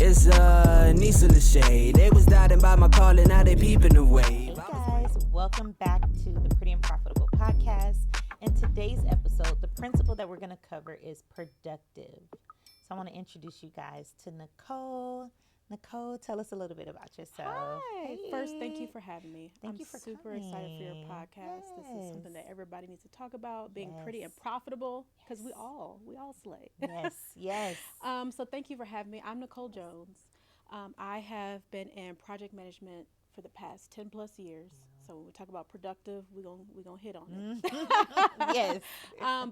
It's Aneesa Getaneh. They was doubting by my calling, now they peeping away. Hey guys, welcome back to the Pretty and Profitable podcast. In today's episode, the principle that we're going to cover is productive. So I want to introduce you guys to Nicole. Nicole, tell us a little bit about yourself. Hi. Hey. First, thank you for having me. Thank I'm you for super coming. excited for your podcast. This is something that everybody needs to talk about, being pretty and profitable, because we all slay. Yes. So thank you for having me. I'm Nicole Jones. I have been in project management for the past 10 plus years. So when we talk about productive, we're gonna hit on it. Yes.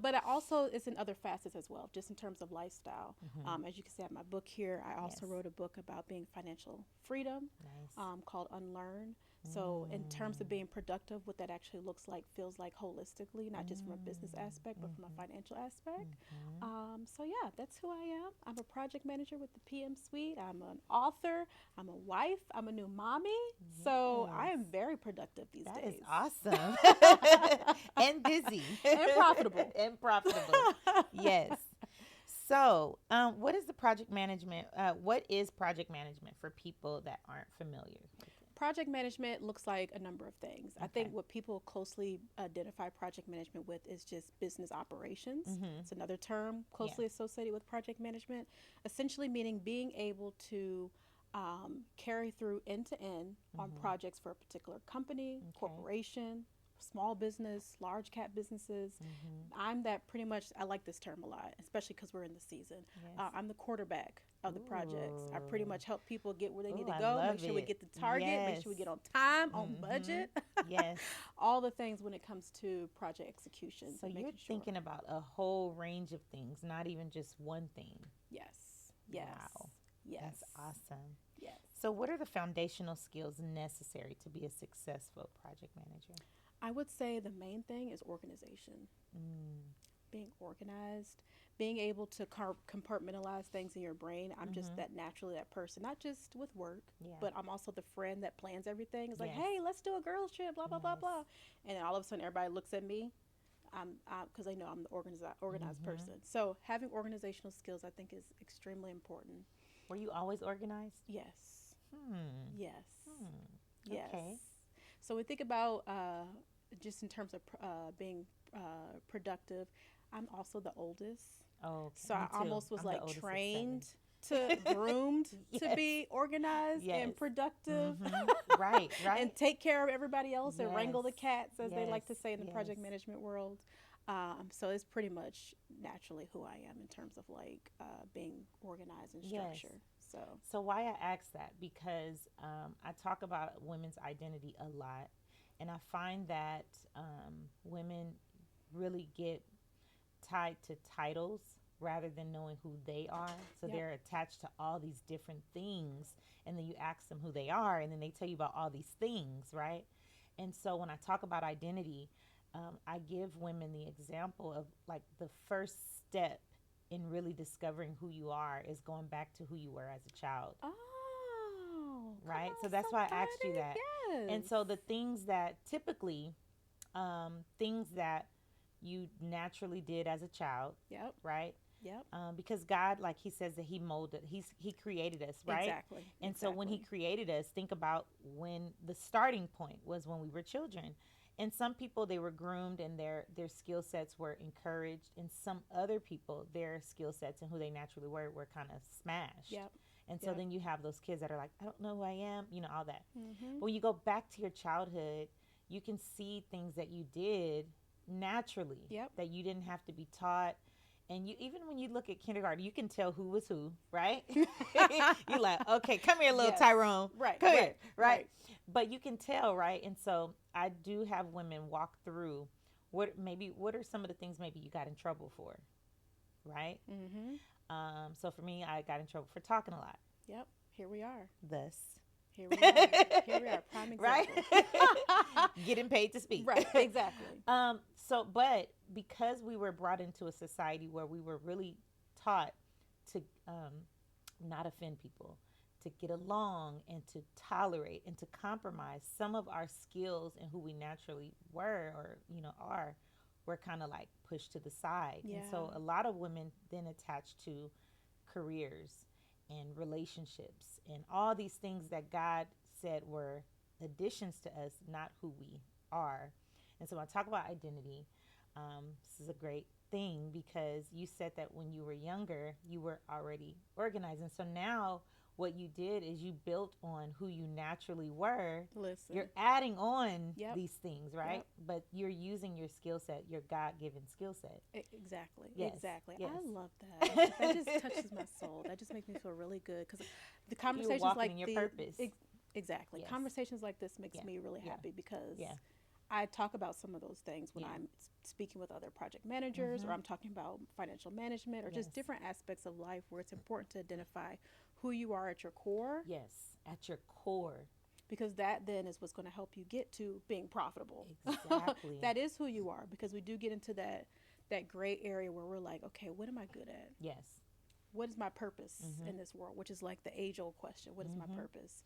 But I also, it's in other facets as well, just in terms of lifestyle. As you can see, I have my book here. I also wrote a book about being financial freedom, called Unlearn. So in terms of being productive, what that actually looks like, feels like holistically, not just from a business aspect, but from a financial aspect. So yeah, that's who I am. I'm a project manager with the PM Suite. I'm an author. I'm a wife. I'm a new mommy. So I am very productive these days. That is awesome. And busy. And profitable. And profitable. Yes. So, what is project management for people that aren't familiar with it? Project management looks like a number of things. I think what people closely identify project management with is just business operations. It's another term closely associated with project management, essentially meaning being able to carry through end to end on projects for a particular company, corporation, small business, large cap businesses. I'm that pretty much. I like this term a lot, especially because we're in the season. I'm the quarterback of the projects. I pretty much help people get where they need to go, make sure we get the target, make sure we get on time, on budget. Yes. All the things when it comes to project execution. So you're thinking about a whole range of things, not even just one thing. Yes. Wow. Yes. That's awesome. Yes. So what are the foundational skills necessary to be a successful project manager? I would say the main thing is organization. Being organized, being able to compartmentalize things in your brain. I'm just that naturally that person, not just with work, but I'm also the friend that plans everything. It's like, hey, let's do a girls trip, blah, blah, blah, blah. And then all of a sudden everybody looks at me because they know I'm the organized person. So having organizational skills, I think, is extremely important. Were you always organized? Yes. Yes. Yes. Okay. So we think about just in terms of being productive. I'm also the oldest. Oh, okay. So I almost was like trained groomed to be organized and productive. Right. And take care of everybody else and wrangle the cats, as they like to say in the project management world. So it's pretty much naturally who I am in terms of like being organized and structured. So why I ask that, because I talk about women's identity a lot, and I find that women really get tied to titles rather than knowing who they are. So they're attached to all these different things, and then you ask them who they are, and then they tell you about all these things, right? And so when I talk about identity, I give women the example of like the first step in really discovering who you are is going back to who you were as a child. Oh, right. So that's why I asked you that. Yes. And so the things that typically, things that you naturally did as a child, right? Yep. Because God, like he says that he created us, right? Exactly. And so when he created us, think about when the starting point was when we were children. And some people, they were groomed and their skill sets were encouraged. And some other people, their skill sets and who they naturally were kind of smashed. Yep. And so then you have those kids that are like, I don't know who I am, all that. But when you go back to your childhood, you can see things that you did naturally that you didn't have to be taught. And you, even when you look at kindergarten, you can tell who was who, right? You're like, okay, come here, little Tyrone. Come here, right? But you can tell, right? And so I do have women walk through what are some of the things maybe you got in trouble for, right? So for me, I got in trouble for talking a lot. Yep. Here we are. Thus. Here we are. Prime example. Right? Getting paid to speak. Right. Exactly. But because we were brought into a society where we were really taught to not offend people, to get along and to tolerate and to compromise, some of our skills and who we naturally were or are were kind of like pushed to the side. And so a lot of women then attach to careers and relationships and all these things that God said were additions to us, not who we are. And so when I talk about identity, this is a great thing because you said that when you were younger, you were already organized. And so now what you did is you built on who you naturally were. Listen. You're adding on Yep. these things, right? Yep. But you're using your skill set, your God-given skill set. Exactly. Yes. Exactly. Yes. I love that. That just touches my soul. That just makes me feel really good because the conversations walking like in your purpose. Exactly. Yes. Conversations like this makes Yeah. me really Yeah. happy because Yeah. I talk about some of those things when Yeah. I'm speaking with other project managers, or Mhm. I'm talking about financial management, or just Yes. different aspects of life where it's important to identify who you are at your core, Yes, at your core. because that then is what's going to help you get to being profitable. Exactly. That is who you are, because we do get into that gray area where we're like, okay, what am I good at? Yes. What is my purpose Mhm. in this world? Which is like the age old question. What is my Mhm. purpose?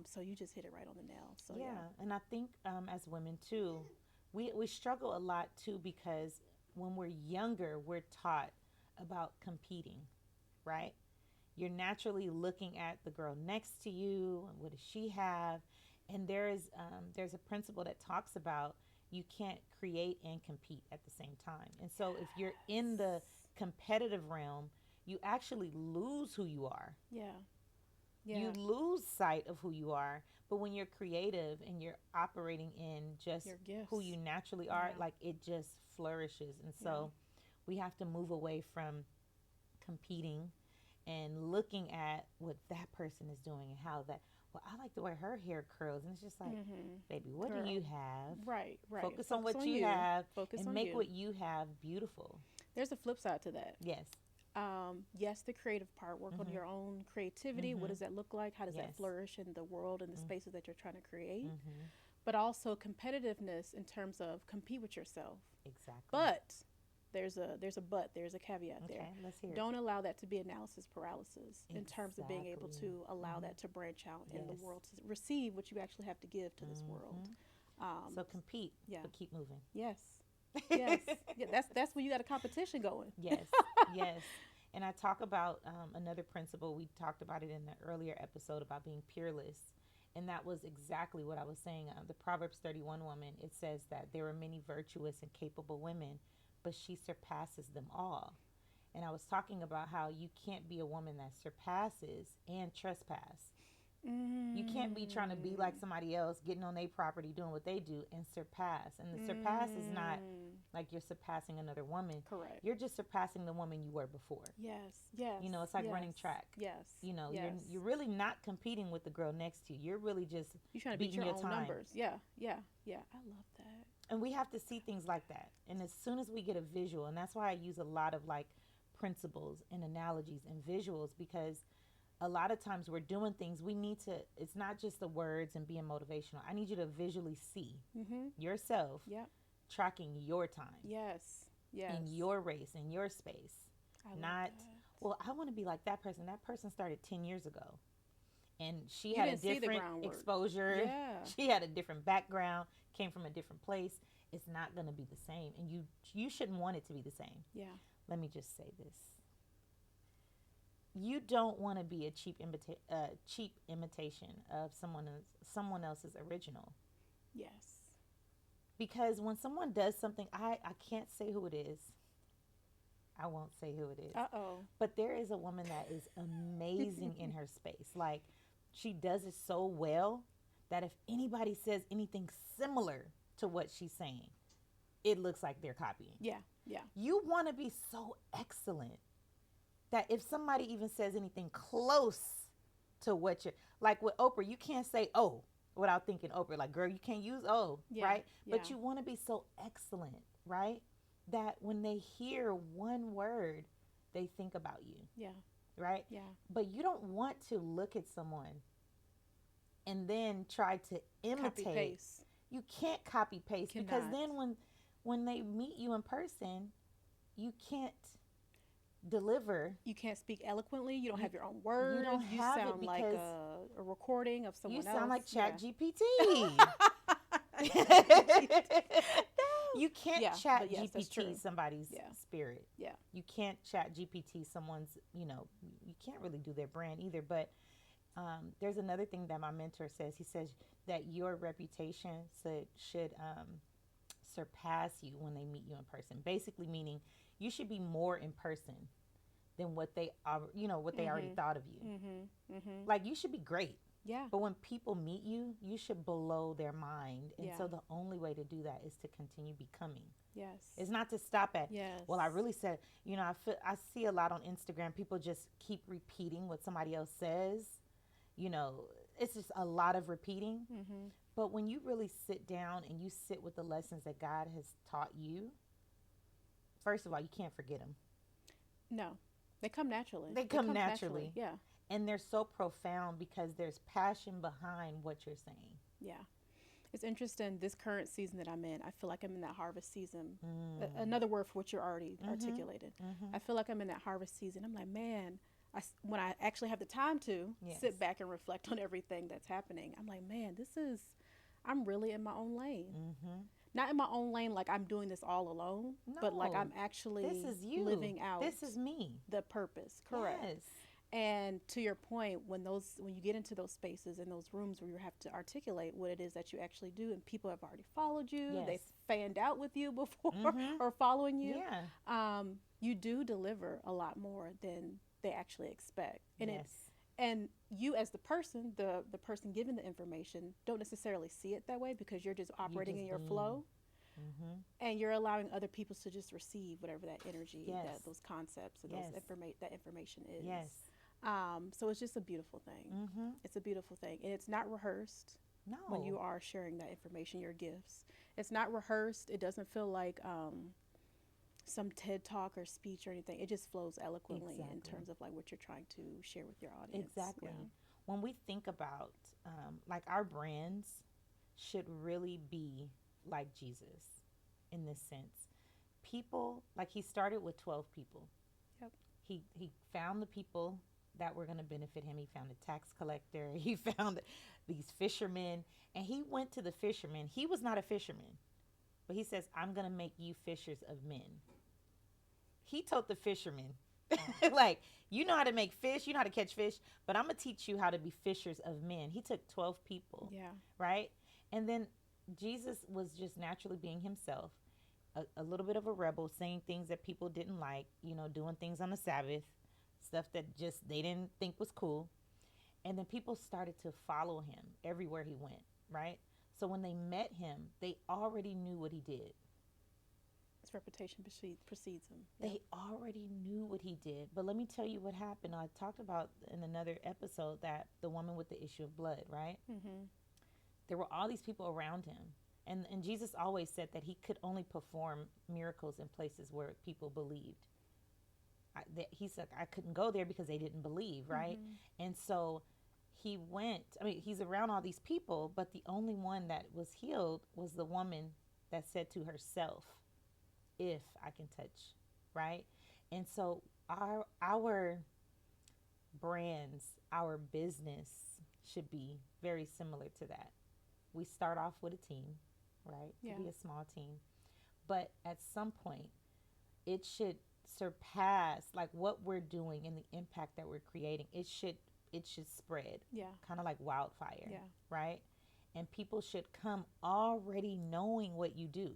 So you just hit it right on the nail. So Yeah, and I think as women too, we struggle a lot too because when we're younger, we're taught about competing, right? You're naturally looking at the girl next to you and what does she have, and there's a principle that talks about you can't create and compete at the same time. And so if you're in the competitive realm, you actually lose who you are. yeah. You lose sight of who you are. But when you're creative and you're operating in just Your gifts. who you naturally are, Yeah. like it just flourishes. And so we have to move away from competing and looking at what that person is doing and how that, well, I like the way her hair curls. And it's just like, baby, what Girl. do you have? Right. Focus on what you have Focus and on make you. what you have beautiful. There's a flip side to that. Yes. Yes, the creative part, work on your own creativity. What does that look like? How does that Yes. flourish in the world and the spaces that you're trying to create? Mm-hmm. But also competitiveness in terms of compete with yourself. Exactly. But there's a caveat there. Okay, let's hear it. Don't allow that to be analysis paralysis in terms of being able Exactly. to allow that to branch out in the Yes. world, to receive what you actually have to give to this world. So compete, yeah. but keep moving. Yes. Yes. Yeah, that's when you got a competition going. Yes, yes. And I talk about another principle. We talked about it in the earlier episode about being peerless. And that was exactly what I was saying. The Proverbs 31 woman, it says that there are many virtuous and capable women, but she surpasses them all. And I was talking about how you can't be a woman that surpasses and trespass. You can't be trying to be like somebody else, getting on their property, doing what they do, and surpass. And the surpass is not like you're surpassing another woman. Correct. You're just surpassing the woman you were before. Yes. Yes. You know, it's like yes, running track. Yes. You know, yes. you're really not competing with the girl next to you. You're really just You're trying to beat beating your your own time. numbers. Yeah. Yeah. Yeah. I love that. And we have to see things like that. And as soon as we get a visual, and that's why I use a lot of like principles and analogies and visuals, because a lot of times we're doing things we need to, it's not just the words and being motivational. I need you to visually see yourself Yep. tracking your time Yes. Yes. in your race, in your space. I love Not, that. well, I want to be like that person. That person started 10 years ago. And she You had a didn't see the different groundwork. exposure. Yeah. She had a different background, came from a different place. It's not going to be the same. And you shouldn't want it to be the same. Yeah. Let me just say this. You don't want to be a cheap imitation of someone else's original. Yes. Because when someone does something, I can't say who it is. I won't say who it is. Uh-oh. But there is a woman that is amazing in her space. Like, she does it so well that if anybody says anything similar to what she's saying, it looks like they're copying. Yeah. Yeah. You want to be so excellent that if somebody even says anything close to what you're, like with Oprah, you can't say, oh, without thinking Oprah. Like, girl, you can't use oh, Yeah, right? But yeah. you want to be so excellent, right? That when they hear one word, they think about you, Yeah. right? Yeah. But you don't want to look at someone and then try to imitate. Copy paste. You can't copy paste because Cannot. then when they meet you in person, you can't deliver. You can't speak eloquently. You don't have your own words. don't have it sound like because a recording of someone You else. sound like Yeah. Chat GPT. You can't Yeah, chat but yes, that's true. GPT somebody's Yeah. spirit. Yeah. You can't chat GPT someone's, you can't really do their brand either. But there's another thing that my mentor says. He says that your reputation should surpass you when they meet you in person. Basically meaning you should be more in person than what they are, what they already thought of you. Like you should be great. Yeah. But when people meet you, you should blow their mind. And Yeah. so the only way to do that is to continue becoming. Yes. It's not to stop at, Yes. well, I really said, I see a lot on Instagram. People just keep repeating what somebody else says. It's just a lot of repeating. But when you really sit down and you sit with the lessons that God has taught you, first of all, you can't forget them. No, they come naturally. They come naturally. Yeah. And they're so profound because there's passion behind what you're saying. Yeah. It's interesting, this current season that I'm in, I feel like I'm in that harvest season. Another word for what you're already articulated. I feel like I'm in that harvest season. I'm like, man, when I actually have the time to sit back and reflect on everything that's happening, I'm like, man, I'm really in my own lane. Not in my own lane like I'm doing this all alone, but like I'm actually this is you. living out. This is me. The purpose, correct. Yes. And to your point, when you get into those spaces and those rooms where you have to articulate what it is that you actually do, and people have already followed you, they've fanned out with you before or following you, you do deliver a lot more than they actually expect. And and you as the person given the information, don't necessarily see it that way because you're just operating in your flow. And you're allowing other people to just receive whatever that energy, those concepts, and that information is. Yes. So it's just a beautiful thing. It's a beautiful thing. And it's not rehearsed when you are sharing that information, your gifts. It's not rehearsed. It doesn't feel like some TED talk or speech or anything. It just flows eloquently in terms of like what you're trying to share with your audience. Exactly. Yeah. When we think about like our brands should really be like Jesus in this sense. People, like he started with 12 people. Yep. He found the people that were going to benefit him. He found a tax collector. He found these fishermen, and he went to the fishermen. He was not a fisherman, but he says, I'm going to make you fishers of men. He told the fishermen, like, you know how to make fish, you know how to catch fish, but I'm going to teach you how to be fishers of men. He took 12 people. Yeah. Right? And then Jesus was just naturally being himself, a little bit of a rebel, saying things that people didn't like, doing things on the Sabbath, stuff that just they didn't think was cool. And then people started to follow him everywhere he went, right? So when they met him, they already knew what he did. His reputation precedes him. They already knew what he did. But let me tell you what happened. I talked about in another episode that the woman with the issue of blood, right? There were all these people around him. And Jesus always said that he could only perform miracles in places where people believed. He said, I couldn't go there because they didn't believe, right? And so he went, he's around all these people, but the only one that was healed was the woman that said to herself, if I can touch, right? And so our brands, our business should be very similar to that. We start off with a team, right? Yeah. To be a small team. But at some point, it should surpass like what we're doing and the impact that we're creating. It should spread. Yeah. Kind of like wildfire. Yeah. Right? And people should come already knowing what you do.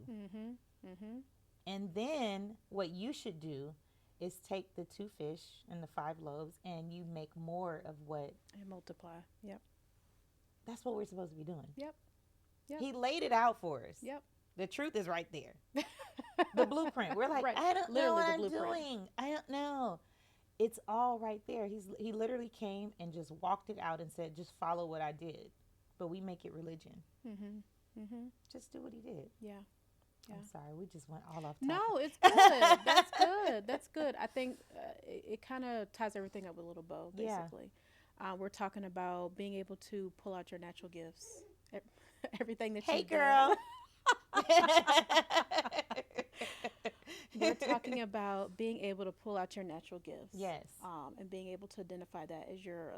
And then what you should do is take the 2 fish and the 5 loaves and you make more of what. And multiply. Yep. That's what we're supposed to be doing. Yep. He laid it out for us. Yep. The truth is right there. The blueprint. We're like, right. I don't literally know what the I'm blueprint. doing. I don't know. It's all right there. He literally came and just walked it out and said, just follow what I did. But we make it religion. Just do what he did. Yeah. I'm sorry. We just went all off topic. No, it's good. That's good. That's good. I think it kind of ties everything up with a little bow, basically. Yeah. We're talking about being able to pull out your natural gifts. Everything that Hey, girl. We're talking about being able to pull out your natural gifts. Yes. And being able to identify that as your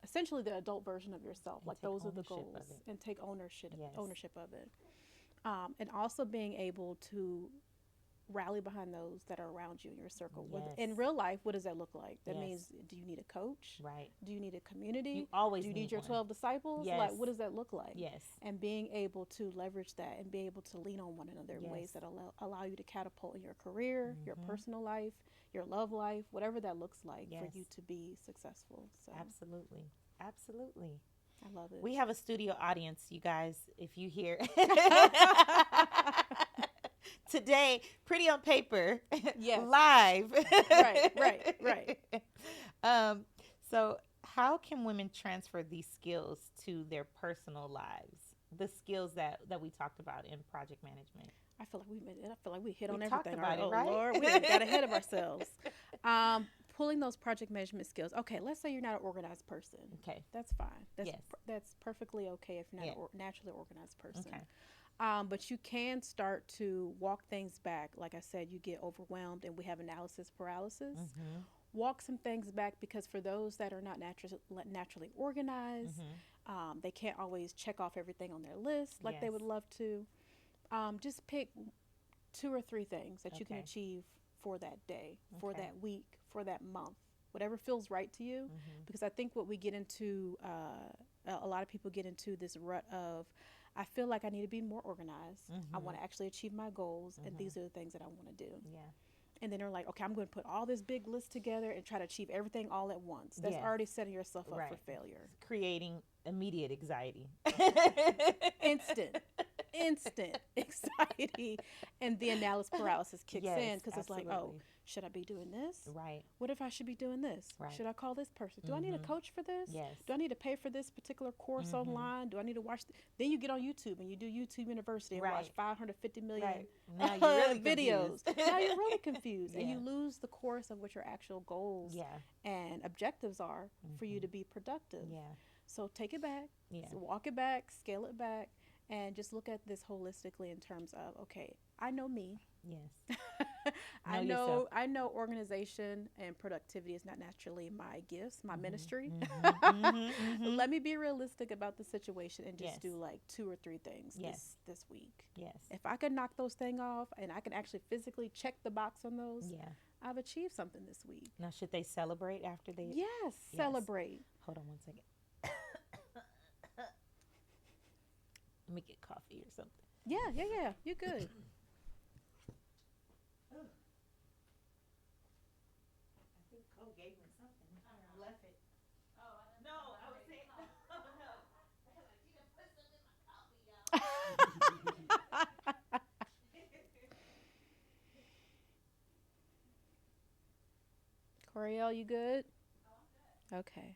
essentially the adult version of yourself. And like those are the goals. of it. And take ownership of it. And also being able to rally behind those that are around you in your circle. Yes. In real life, what does that look like? That Yes. means, do you need a coach? Right. Do you need a community? You always do you need your one. 12 disciples? Yes. Like, what does that look like? Yes. And being able to leverage that and be able to lean on one another in Yes. ways that allow you to catapult in your career, your personal life, your love life, whatever that looks like for you to be successful. So Absolutely. Absolutely. I love it. We have a studio audience, you guys, if you hear. Today, pretty on paper, Yes. live. Right. So how can women transfer these skills to their personal lives? The skills that we talked about in project management. I feel like we hit on talked everything. about it, Oh right? Lord, we done got ahead of ourselves. Pulling those project management skills. Okay, let's say you're not an organized person. Okay. That's fine. Yes. That's perfectly okay if you're not a naturally organized person. Okay. But you can start to walk things back. Like I said, you get overwhelmed and we have analysis paralysis. Walk some things back, because for those that are not naturally organized, they can't always check off everything on their list like they would love to. Just pick 2 or 3 things that you can achieve for that day, for that week, for that month, whatever feels right to you. Because I think what we get into, a lot of people get into this rut of, I feel like I need to be more organized. I want to actually achieve my goals, and these are the things that I want to do. Yeah. And then they're like, okay, I'm going to put all this big list together and try to achieve everything all at once. That's already setting yourself up for failure. Creating immediate anxiety. Instant anxiety. And the analysis paralysis kicks in, because it's like, oh, should I be doing this? Right. What if I should be doing this? Right. Should I call this person? Do I need a coach for this? Yes. Do I need to pay for this particular course online? Do I need to watch? Then you get on YouTube and you do YouTube University and watch 550 million now you're really videos. confused. Now you're really confused, and you lose the course of what your actual goals and objectives are for you to be productive. Yeah. So take it back, Yeah. walk it back, scale it back, and just look at this holistically in terms of, okay, I know me. Yes. I know organization and productivity is not naturally my gifts, my ministry. Let me be realistic about the situation and just do like 2 or 3 things this week. Yes. If I can knock those things off and I can actually physically check the box on those, I've achieved something this week. Now, should they celebrate after they? Yes, celebrate. Hold on one second. Let me get coffee or something. Yeah. You're good. I think Cole gave me something. I left it. No, I was saying, no. You done put something in my coffee, y'all. Coriel, you good? Okay.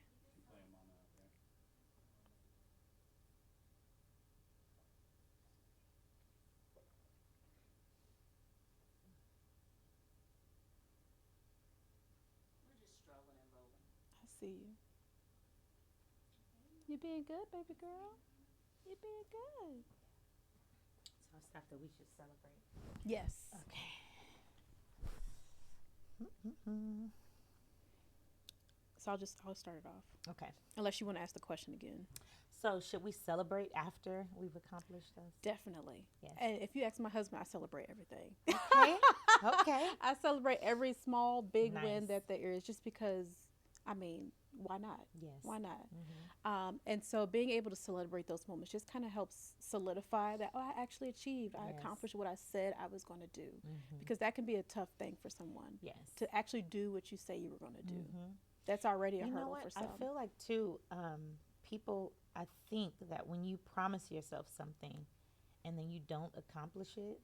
I see you. You being good, baby girl? You being good. So stuff that we should celebrate. Yes. Okay. So I'll start it off. Okay. Unless you want to ask the question again. So should we celebrate after we've accomplished those? Definitely. Yes. And if you ask my husband, I celebrate everything. Okay. Okay. I celebrate every small, big Nice. win that there is, just because, I mean, why not? Yes. Why not? And so being able to celebrate those moments just kind of helps solidify that, I actually achieved. I accomplished what I said I was going to do. Because that can be a tough thing for someone. Yes. To actually do what you say you were going to do. That's already a hurdle for some. I feel like, too, people, I think that when you promise yourself something and then you don't accomplish it,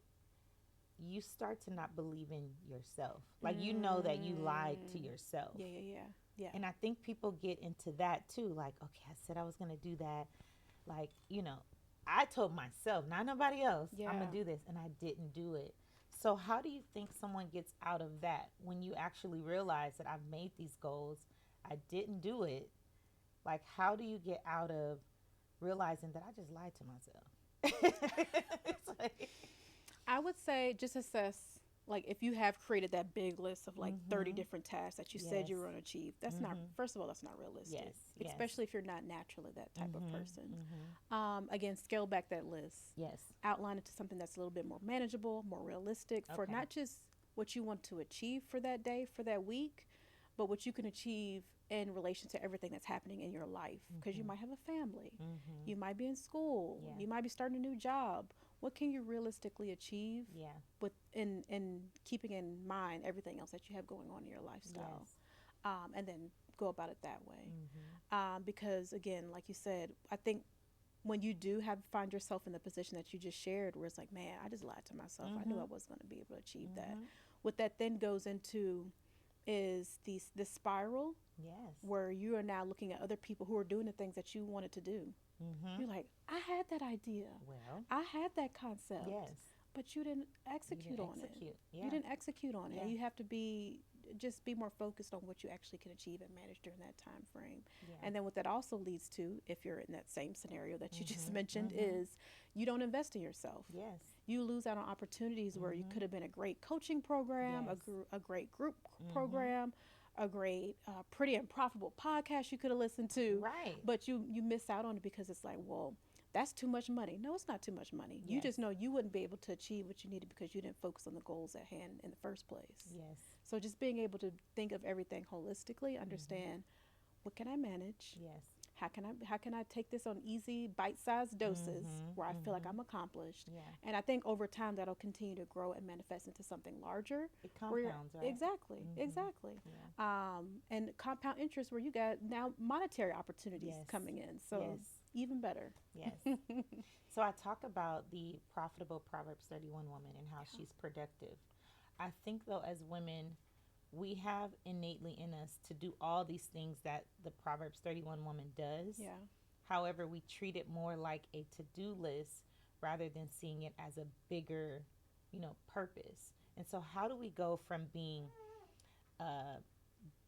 you start to not believe in yourself. Like, you know that you lied to yourself. Yeah. And I think people get into that too. Like, okay, I said I was going to do that. Like, I told myself, not nobody else, I'm going to do this. And I didn't do it. So how do you think someone gets out of that when you actually realize that I've made these goals, I didn't do it? Like, how do you get out of realizing that I just lied to myself? It's like, I would say just assess like if you have created that big list of like 30 Mm-hmm. different tasks that you said you Yes. were going to achieve, that's not, Mm-hmm. first of all, that's not realistic, Yes. Yes. especially if you're not naturally that type of Mm-hmm. person. Mm-hmm. Again, scale back that list, Yes. outline it to something that's a little bit more manageable, more realistic for Okay. not just what you want to achieve for that day, for that week, but what you can achieve in relation to everything that's happening in your life. Because you Mm-hmm. might have a family, Mm-hmm. you might be in school, Yeah. you might be starting a new job. What can you realistically achieve Yeah. with in keeping in mind everything else that you have going on in your lifestyle? Yes. And then go about it that way. Mm-hmm. Because again, like you said, I think when you do have find yourself in the position that you just shared, where it's like, man, I just lied to myself. I knew I Mm-hmm. was going to be able to achieve that. Mm-hmm. What that then goes into is this spiral Yes. where you are now looking at other people who are doing the things that you wanted to do. Mm-hmm. You're like, I had that idea, Well, I had that concept, yes. but you didn't You execute didn't on it. execute. Yeah. You didn't execute on it. Yeah. And you have to be more focused on what you actually can achieve and manage during that time frame. Yeah. And then what that also leads to, if you're in that same scenario that you just Mhm, mentioned, mhm. is you don't invest in yourself. Yes. You lose out on opportunities where you Mhm. could have been a great coaching program, Yes. a great group Mhm. program, a great pretty and profitable podcast you could have listened to, Right. but you miss out on it because it's like, well, that's too much money. No, it's not too much money. You Yes. just know you wouldn't be able to achieve what you needed because you didn't focus on the goals at hand in the first place. Yes. So just being able to think of everything holistically, understand what can I manage? Yes. How can I take this on easy bite-sized doses Mhm, where I feel like mhm. I'm accomplished? Yeah. And I think over time that'll continue to grow and manifest into something larger. It Where you're- compounds, right? Exactly, Mhm. exactly. Yeah. And compound interest where you got now monetary opportunities Yes. coming in. So Yes. even better. Yes. So I talk about the profitable Proverbs 31 woman and how she's productive. I think though, as women, we have innately in us to do all these things that the Proverbs 31 woman does. Yeah. However, we treat it more like a to-do list rather than seeing it as a bigger, purpose. And so how do we go from being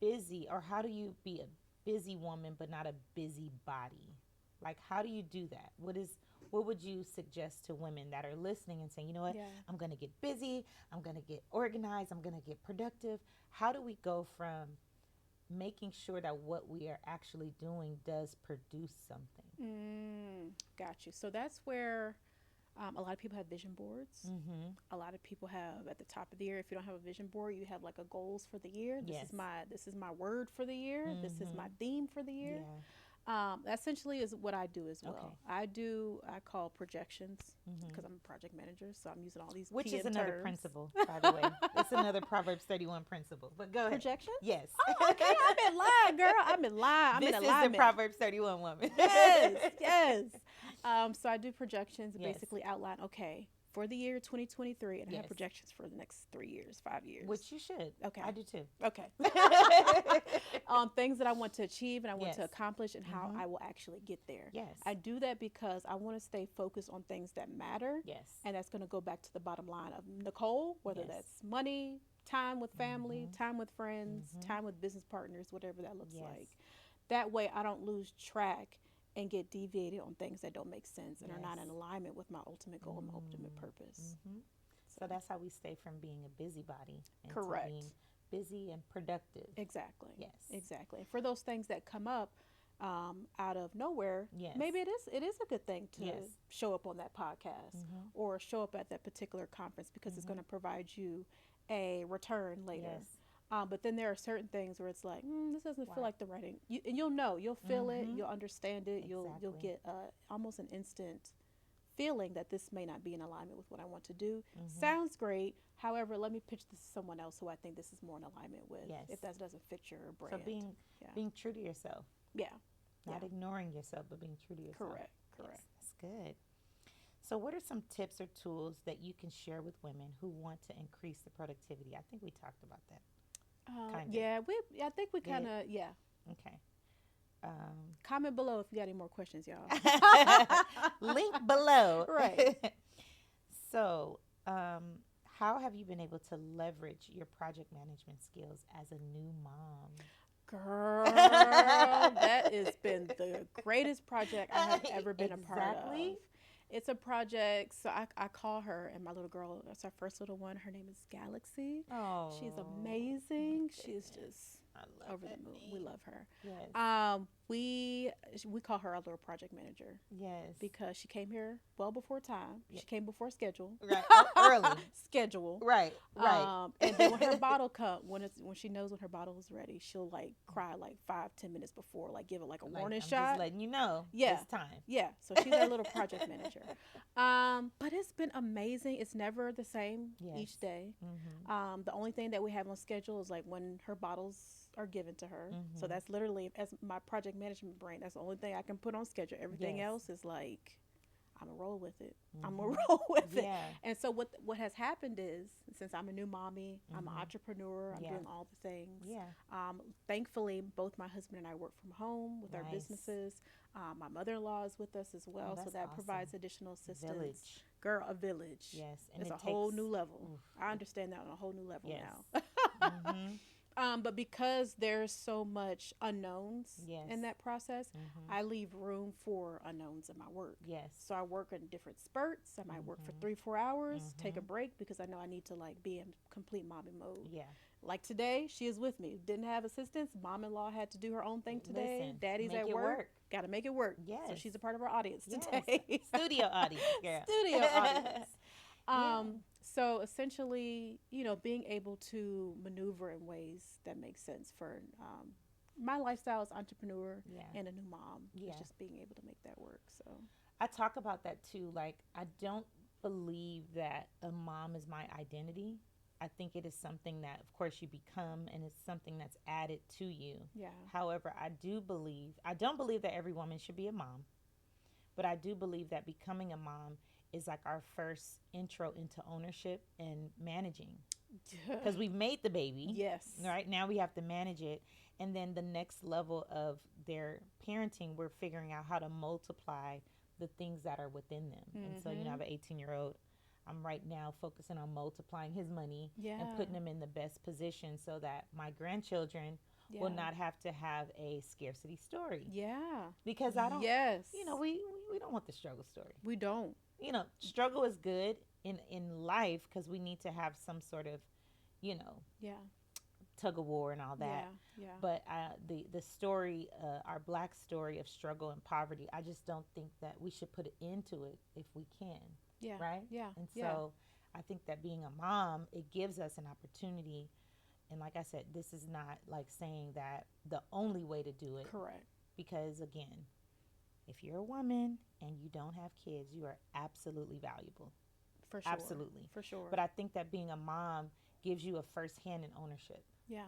busy, or how do you be a busy woman but not a busy body? Like, how do you do that? What would you suggest to women that are listening and saying, you know what, Yeah. I'm going to get busy, I'm going to get organized, I'm going to get productive? How do we go from making sure that what we are actually doing does produce something? Got you. So that's where a lot of people have vision boards. Mm-hmm. A lot of people have at the top of the year. If you don't have a vision board, you have like a goals for the year. Yes. This is my word for the year. This is my theme for the year. Yeah. Essentially is what I do as well. Okay. I call projections because I'm a project manager, so I'm using all these Which PM is another terms. principle, by the way. It's another Proverbs 31 principle. But go ahead. Projections? Yes. Oh, okay, I'm in line, girl. I'm in line. I'm This in is alignment. the Proverbs 31 woman. Yes, yes. So I do projections, Yes. basically outline, okay, for the year 2023, and I Yes. have projections for the next 3 years, 5 years. Which you should. Okay. I do too. Okay. Things that I want to achieve and I want to Yes. accomplish and how I will actually get there. Yes. I do that because I want to stay focused on things that matter. Yes. And that's going to go back to the bottom line of Nicole, whether Yes. that's money, time with family, time with friends, time with business partners, whatever that looks Yes. like. That way I don't lose track and get deviated on things that don't make sense and are not in Yes. alignment with my ultimate goal and my ultimate purpose. So that's how we stay from being a busybody into Correct. being busy and productive. Exactly. Yes. Exactly. And for those things that come up out of nowhere, Yes. maybe it is a good thing to Yes. show up on that podcast or show up at that particular conference because it's going to provide you a return later. Yes. But then there are certain things where it's like, this doesn't feel Right. like the writing. And you'll feel it, you'll understand it, you'll Exactly. get almost an instant feeling that this may not be in alignment with what I want to do. Sounds great. However, let me pitch this to someone else who I think this is more in alignment with. Yes. If that doesn't fit your So brand. being true to yourself, Yeah. not Yeah. ignoring yourself, but being true to yourself. Correct. Yes, that's good. So what are some tips or tools that you can share with women who want to increase the productivity? I think we talked about that. Kinda. Yeah, I think we Did. kind of, Okay. Comment below if you got any more questions, y'all. Link below. Right. So, how have you been able to leverage your project management skills as a new mom? Girl, that has been the greatest project I have ever been a part of. Exactly. It's a project. So I call her, and my little girl, that's our first little one. Her name is Galaxy. Oh, She's amazing. She's just I love over the that moon. name. We love her. Yes. We call her our little project manager Yes. because she came here well before time. Yeah. She came before schedule. Right. Early. Schedule. Right. Right. And then when her bottle when she knows when her bottle is ready, she'll like cry like 5-10 minutes before, like give it like a warning I'm shot. just letting you know. Yeah. It's time. Yeah. So she's our little project manager. But it's been amazing. It's never the same each day. Mm-hmm. The only thing that we have on schedule is like when her bottles are given to her. Mm-hmm. So that's literally, as my project management brain, that's the only thing I can put on schedule. Everything else is like, I'm gonna roll with it. Mm-hmm. I'm gonna roll with it. Yeah. And so what has happened is, since I'm a new mommy, I'm an entrepreneur, I'm doing all the things. Yeah. Thankfully, both my husband and I work from home with our businesses. My mother-in-law is with us as well, so that provides additional assistance. Village. Girl, a village. Yes. And it's a whole new level. I understand that on a whole new level now. Mm-hmm. But because there's so much unknowns in that process, I leave room for unknowns in my work. Yes. So I work in different spurts. I might work for 3-4 hours, take a break because I know I need to like be in complete mommy mode. Yeah. Like today, she is with me. Didn't have assistance. Mom-in-law had to do her own thing today. Listen, Daddy's make at it work. work. Got to make it work. Yes. So she's a part of our audience Yes. today. Studio audience, girl. Studio audience. So essentially, being able to maneuver in ways that make sense for my lifestyle as entrepreneur and a new mom. It's just being able to make that work. So I talk about that too. Like, I don't believe that a mom is my identity. I think it is something that, of course, you become, and it's something that's added to you. Yeah. However, I don't believe that every woman should be a mom, but I do believe that becoming a mom is like our first intro into ownership and managing, because we've made the baby. Yes. Right now we have to manage it. And then the next level of their parenting, we're figuring out how to multiply the things that are within them. And so, I have an 18-year-old. I'm right now focusing on multiplying his money and putting him in the best position so that my grandchildren will not have to have a scarcity story. Yeah. Because I don't, Yes. we don't want the struggle story. We don't. Struggle is good in life because we need to have some sort of, tug of war and all that. Yeah. But the story, our Black story of struggle and poverty, I just don't think that we should put it into it if we can. Yeah. Right? Yeah. And so I think that being a mom, it gives us an opportunity. And like I said, this is not like saying that the only way to do it. Correct. Because again, if you're a woman and you don't have kids, you are absolutely valuable. For sure. Absolutely. For sure. But I think that being a mom gives you a first hand in ownership. Yeah.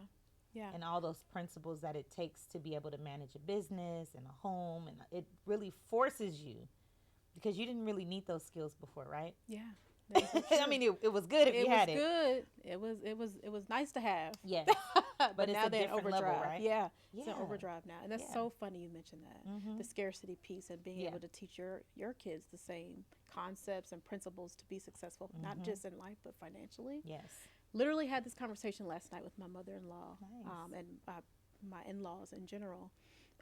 Yeah. And all those principles that it takes to be able to manage a business and a home. And it really forces you, because you didn't really need those skills before, right? Yeah. I mean, it was good if you had it. It was good. It was nice to have. Yeah. But it's now a they're in different overdrive. level, right? Yeah. Yeah. It's in overdrive now. And that's so funny you mentioned that. The scarcity piece and being able to teach your kids the same concepts and principles to be successful, not just in life, but financially. Yes. Literally had this conversation last night with my mother-in-law Nice. and my in-laws in general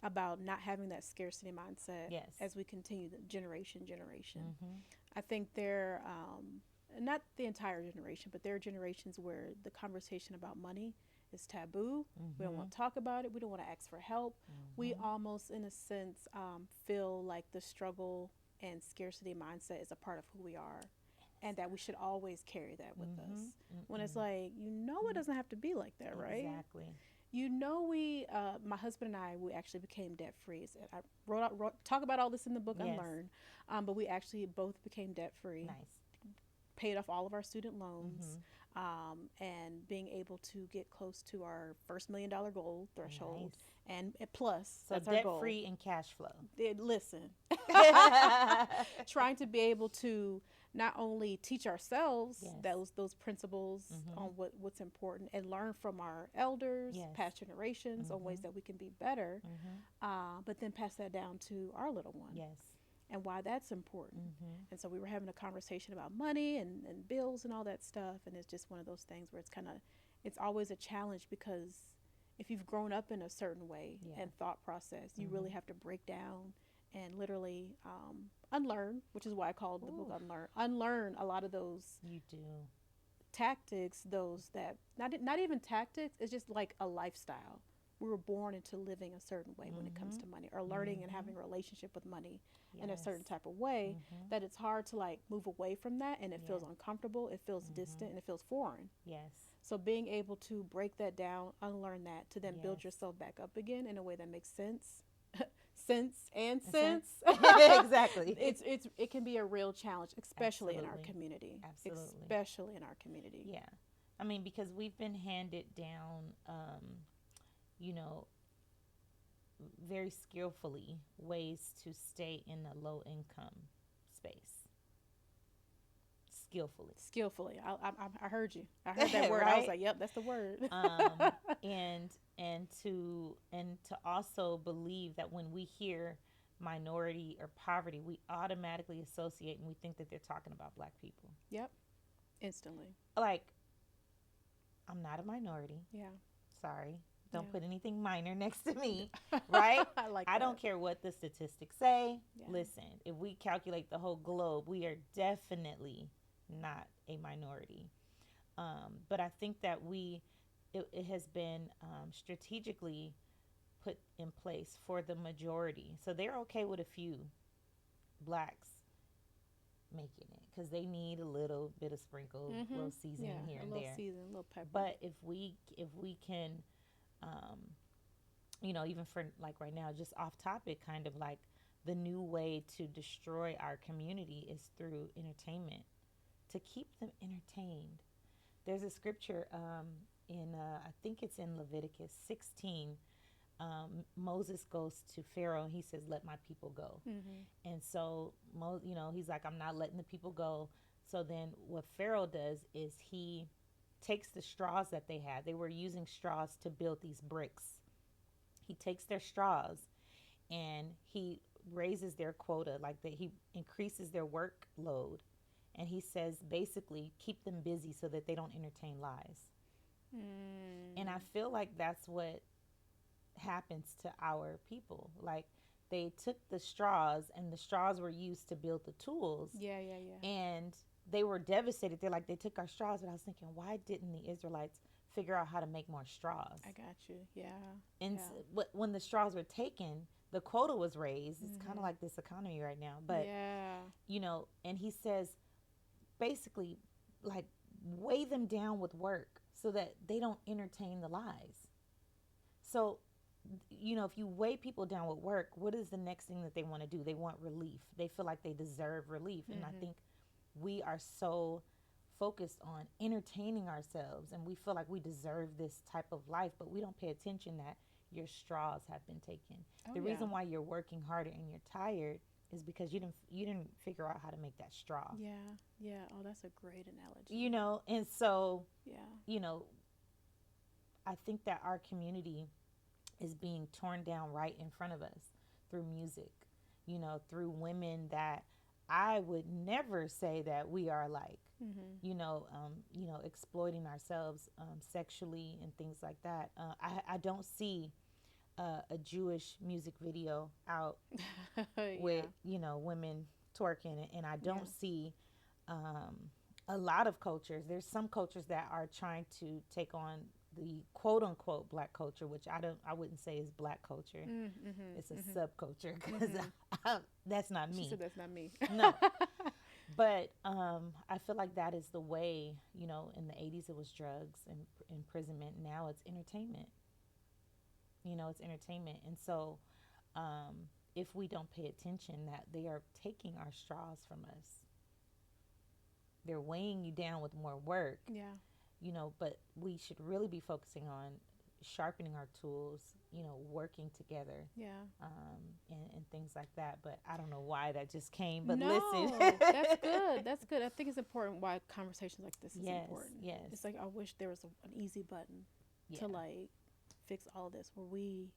about not having that scarcity mindset as we continue the generation. I think they're not the entire generation, but there are generations where the conversation about money is taboo. We don't want to talk about it. We don't want to ask for help. We almost, in a sense, feel like the struggle and scarcity mindset is a part of who we are, and that we should always carry that with us. When it's like, it doesn't have to be like that, right? Exactly. My husband and I, we actually became debt free. I talk about all this in the book, Unlearn, but we actually both became debt free. Nice. Paid off all of our student loans, and being able to get close to our first $1 million goal threshold, and plus, so that's our goal. Debt free and cash flow. Listen, trying to be able to not only teach ourselves those principles on what's important, and learn from our elders, past generations, on ways that we can be better, but then pass that down to our little one. Yes. And why that's important. And so we were having a conversation about money and bills and all that stuff. And it's just one of those things where it's always a challenge, because if you've grown up in a certain way and thought process, you really have to break down and literally unlearn, which is why I called the book Unlearn a lot of those You do. tactics, those that not even tactics, it's just like a lifestyle. We were born into living a certain way when it comes to money, or learning and having a relationship with money in a certain type of way, that it's hard to like move away from that, and it feels uncomfortable, it feels distant, and it feels foreign. Yes. So being able to break that down, unlearn that, to then build yourself back up again in a way that makes sense. Sense. Exactly. It can be a real challenge, especially in our community. Absolutely. Especially in our community. Yeah. I mean, because we've been handed down, you know, very skillfully ways to stay in the low income space. Skillfully. I heard you. I heard that word. Right? I was like, yep, that's the word. And to also believe that when we hear minority or poverty, we automatically associate and we think that they're talking about Black people. Yep. Instantly. Like, I'm not a minority. Yeah. Sorry. Don't put anything minor next to me, right? I don't care what the statistics say. Yeah. Listen, if we calculate the whole globe, we are definitely not a minority. But I think that it has been strategically put in place for the majority. So they're okay with a few Blacks making it because they need a little bit of sprinkle, little seasoning here and there. A little pepper. But if we can, you know, even for like right now, just off topic, kind of like the new way to destroy our community is through entertainment, to keep them entertained. There's a scripture in, I think it's in Leviticus 16. Moses goes to Pharaoh and he says, let my people go. And so, you know, he's like, I'm not letting the people go. So then what Pharaoh does is he takes the straws that they had. They were using straws to build these bricks. He takes their straws and he raises their quota, like that he increases their workload. And he says, basically, keep them busy so that they don't entertain lies. And I feel like that's what happens to our people. Like, they took the straws and the straws were used to build the tools. Yeah. And they were devastated. They're like, they took our straws. But I was thinking, why didn't the Israelites figure out how to make more straws? I got you. Yeah. And when the straws were taken, the quota was raised. It's kind of like this economy right now. But, you know, and he says, basically, like, weigh them down with work so that they don't entertain the lies. So, you know, if you weigh people down with work, what is the next thing that they want to do? They want relief. They feel like they deserve relief. And I think we are so focused on entertaining ourselves and we feel like we deserve this type of life, but we don't pay attention that your straws have been taken. The reason why you're working harder and you're tired is because you didn't figure out how to make that straw. Yeah. Oh, that's a great analogy. You know, and so, you know, I think that our community is being torn down right in front of us through music, you know, through women that I would never say that we are like, you know, exploiting ourselves sexually and things like that. I don't see a Jewish music video out with, you know, women twerking, and I don't see a lot of cultures. There's some cultures that are trying to take on the quote unquote Black culture, which I wouldn't say is Black culture. It's a subculture because that's not me. She said that's not me. No. But I feel like that is the way, you know, in the 80s it was drugs and imprisonment. Now it's entertainment. You know, it's entertainment. And so if we don't pay attention, that they are taking our straws from us. They're weighing you down with more work. Yeah. You know, but we should really be focusing on sharpening our tools, you know, working together. Yeah. And things like that. But I don't know why that just came, but no, listen. That's good. That's good. I think it's important why conversations like this is important. Yes. It's like, I wish there was an easy button to like fix all this where we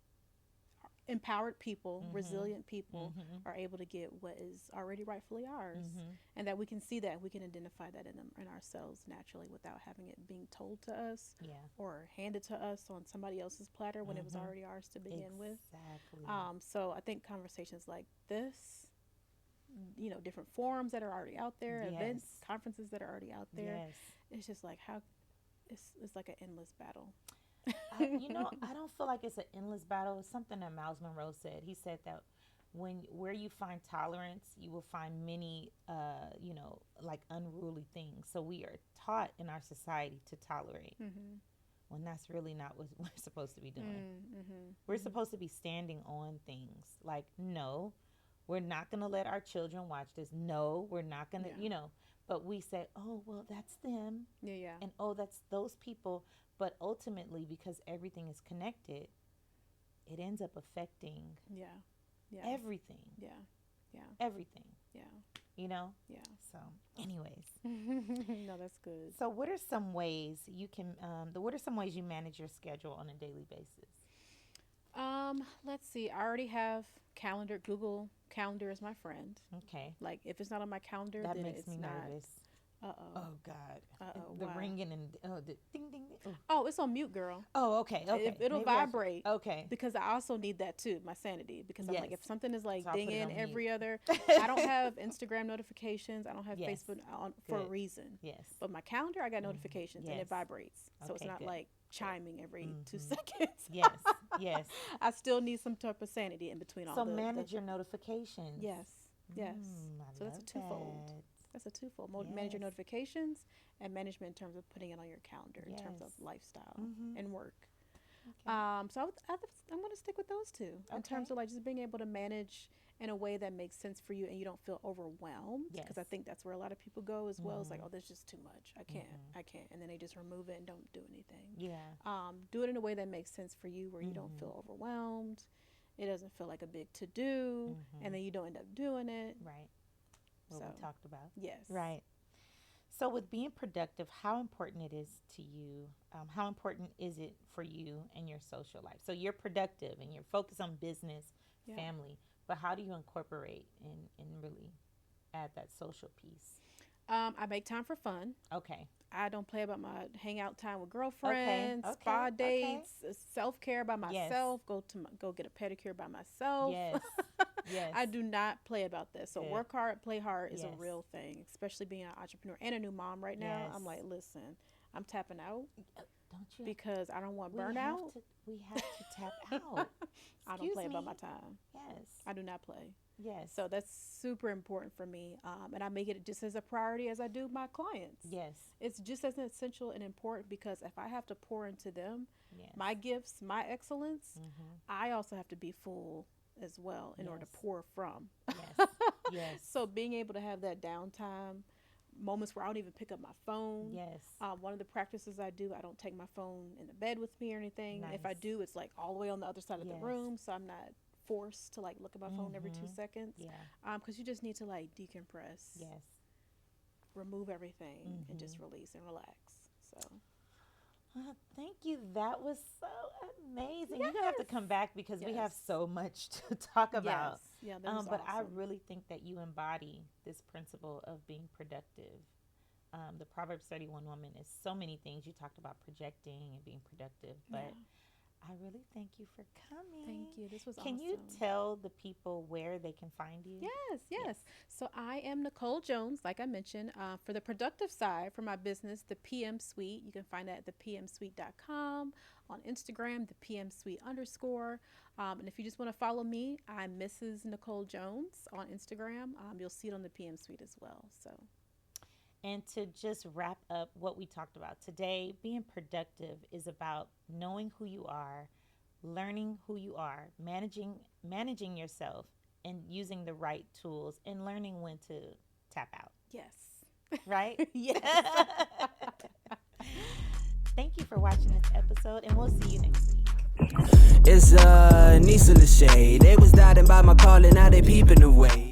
empowered people, resilient people are able to get what is already rightfully ours, and that we can see that, we can identify that in ourselves naturally without having it being told to us or handed to us on somebody else's platter when it was already ours to begin with. So I think conversations like this, you know, different forums that are already out there, events, conferences that are already out there, it's just like how it's like an endless battle. You know, I don't feel like it's an endless battle. It's something that Miles Monroe said. He said that where you find tolerance, you will find many, you know, like unruly things. So we are taught in our society to tolerate when that's really not what we're supposed to be doing. We're supposed to be standing on things like, no, we're not going to let our children watch this. No, we're not going to, you know, but we say, oh, well, that's them. And oh, that's those people. But ultimately, because everything is connected, it ends up affecting everything. Everything. You know? So, anyways. No, that's good. So, what are some ways you can, what are some ways you manage your schedule on a daily basis? Let's see. I already have calendar. Google Calendar is my friend. Okay. Like, if it's not on my calendar, that then makes it's me not. nervous. Oh God. The why? ringing and the ding ding. Oh, it's on mute, girl. Oh, okay. It'll vibrate. Okay. Because I also need that too, my sanity. Because I'm like, if something is like So dinging every other, I don't have Instagram notifications. I don't have Facebook on for a reason. Yes. But my calendar, I got notifications and it vibrates. So it's not like chiming every 2 seconds. Yes. I still need some type of sanity in between all. So manage your notifications. Yes. So that's a twofold. That's a twofold. Manage your notifications and management in terms of putting it on your calendar in terms of lifestyle and work. So I'm going to stick with those two in terms of like just being able to manage in a way that makes sense for you and you don't feel overwhelmed. Because I think that's where a lot of people go as well. It's like, oh, there's just too much. I can't. And then they just remove it and don't do anything. Do it in a way that makes sense for you where you don't feel overwhelmed. It doesn't feel like a big to-do. And then you don't end up doing it. Right. What we talked about. Yes. Right. So with being productive, how important it is to you, how important is it for you and your social life? So you're productive and you're focused on business, family, but how do you incorporate and really add that social piece? I make time for fun. Okay. I don't play about my hangout time with girlfriends, spa dates, self-care by myself, go get a pedicure by myself. Yes. I do not play about this. So work hard, play hard is a real thing, especially being an entrepreneur and a new mom right now. I'm like, listen, I'm tapping out. Don't you? Because I don't want burnout. We have to tap out. I don't play about my time. Yes. I do not play. Yes. So that's super important for me. And I make it just as a priority as I do my clients. Yes. It's just as essential and important because if I have to pour into them, my gifts, my excellence, I also have to be full as well in order to pour from. Yes. So being able to have that downtime, moments where I don't even pick up my phone. Yes. One of the practices I do, I don't take my phone in the bed with me or anything. If I do, it's like all the way on the other side of the room. So I'm not forced to like look at my phone every 2 seconds. Because you just need to like decompress. Remove everything and just release and relax. So. Thank you. That was so amazing. You're gonna have to come back because we have so much to talk about. Yeah, that was but awesome. I really think that you embody this principle of being productive. The Proverbs 31 woman is so many things. You talked about projecting and being productive, but I really thank you for coming. Thank you. This was awesome. Can you tell the people where they can find you? Yes. So I am Nicole Jones, like I mentioned. For the productive side, for my business, the PM Suite, you can find that at thepmsuite.com. On Instagram, the PM Suite _. And if you just want to follow me, I'm Mrs. Nicole Jones on Instagram. You'll see it on the PM Suite as well. So. And to just wrap up what we talked about today, being productive is about knowing who you are, learning who you are, managing yourself, and using the right tools, and learning when to tap out. Yes. Right? Yes. Thank you for watching this episode, and we'll see you next week. It's Aneesa Getaneh. They was doubting by my calling, now they peeping away.